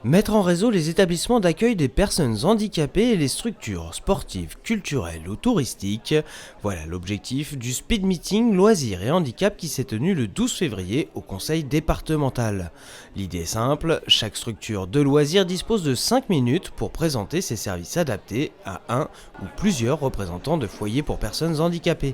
Mettre en réseau les établissements d'accueil des personnes handicapées et les structures sportives, culturelles ou touristiques, voilà l'objectif du Speed Meeting Loisirs et Handicap qui s'est tenu le 12 février au conseil départemental. L'idée est simple, chaque structure de loisirs dispose de 5 minutes pour présenter ses services adaptés à un ou plusieurs représentants de foyers pour personnes handicapées.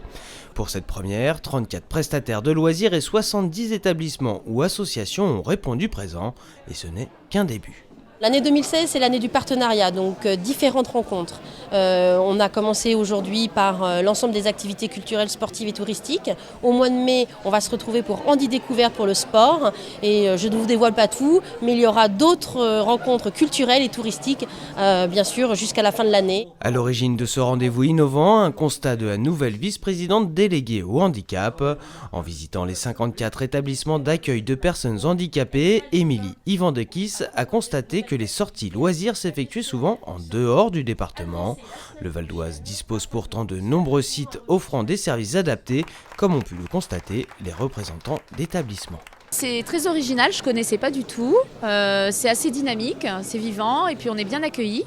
Pour cette première, 34 prestataires de loisirs et 70 établissements ou associations ont répondu présent et ce n'est qu'un début. L'année 2016, c'est l'année du partenariat, donc différentes rencontres. On a commencé aujourd'hui par l'ensemble des activités culturelles, sportives et touristiques. Au mois de mai, on va se retrouver pour Handi Découverte pour le sport. Et je ne vous dévoile pas tout, mais il y aura d'autres rencontres culturelles et touristiques, bien sûr, jusqu'à la fin de l'année. À l'origine de ce rendez-vous innovant, un constat de la nouvelle vice-présidente déléguée au handicap. En visitant les 54 établissements d'accueil de personnes handicapées, Émilie Ivandekis a constaté que les sorties loisirs s'effectuaient souvent en dehors du département. Le Val d'Oise dispose pourtant de nombreux sites offrant des services adaptés, comme ont pu le constater les représentants d'établissements. C'est très original, je ne connaissais pas du tout, c'est assez dynamique, c'est vivant et puis on est bien accueillis.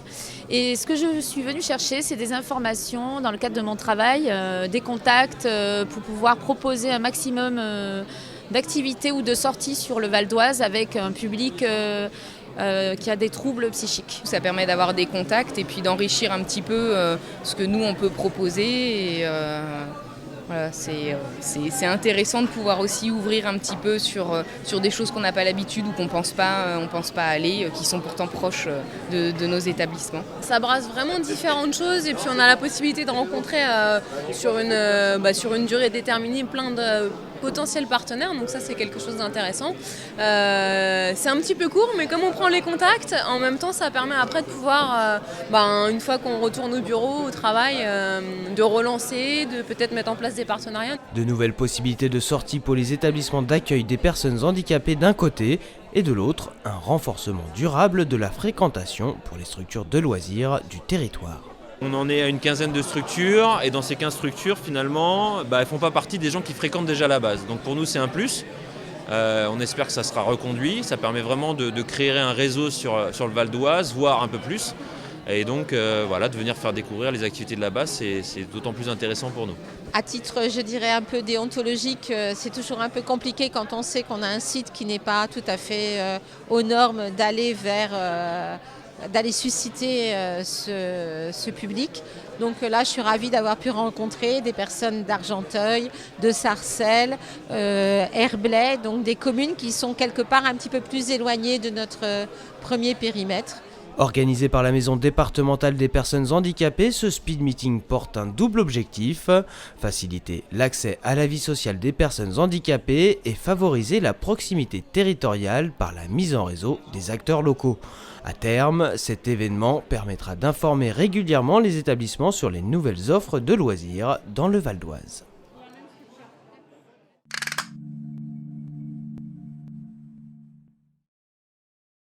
Et ce que je suis venue chercher, c'est des informations dans le cadre de mon travail, des contacts pour pouvoir proposer un maximum d'activités ou de sorties sur le Val d'Oise avec un public qui a des troubles psychiques. Ça permet d'avoir des contacts et puis d'enrichir un petit peu ce que nous on peut proposer. Et, voilà, c'est intéressant de pouvoir aussi ouvrir un petit peu sur des choses qu'on n'a pas l'habitude ou qu'on pense pas aller, qui sont pourtant proches de nos établissements. Ça brasse vraiment différentes choses et puis on a la possibilité de rencontrer sur une durée déterminée plein de potentiels partenaires, donc ça c'est quelque chose d'intéressant. C'est un petit peu court, mais comme on prend les contacts, en même temps ça permet après de pouvoir, une fois qu'on retourne au bureau, au travail, de relancer, de peut-être mettre en place des partenariats. De nouvelles possibilités de sortie pour les établissements d'accueil des personnes handicapées d'un côté et de l'autre, un renforcement durable de la fréquentation pour les structures de loisirs du territoire. On en est à une quinzaine de structures et dans ces 15 structures finalement elles ne font pas partie des gens qui fréquentent déjà la base. Donc pour nous c'est un plus, on espère que ça sera reconduit, ça permet vraiment de créer un réseau sur le Val d'Oise, voire un peu plus. Et donc de venir faire découvrir les activités de la base, c'est d'autant plus intéressant pour nous. À titre, je dirais, un peu déontologique, c'est toujours un peu compliqué quand on sait qu'on a un site qui n'est pas tout à fait aux normes d'aller susciter ce public. Donc là, je suis ravie d'avoir pu rencontrer des personnes d'Argenteuil, de Sarcelles, Herblay, donc des communes qui sont quelque part un petit peu plus éloignées de notre premier périmètre. Organisé par la Maison départementale des personnes handicapées, ce speed meeting porte un double objectif, faciliter l'accès à la vie sociale des personnes handicapées et favoriser la proximité territoriale par la mise en réseau des acteurs locaux. À terme, cet événement permettra d'informer régulièrement les établissements sur les nouvelles offres de loisirs dans le Val d'Oise.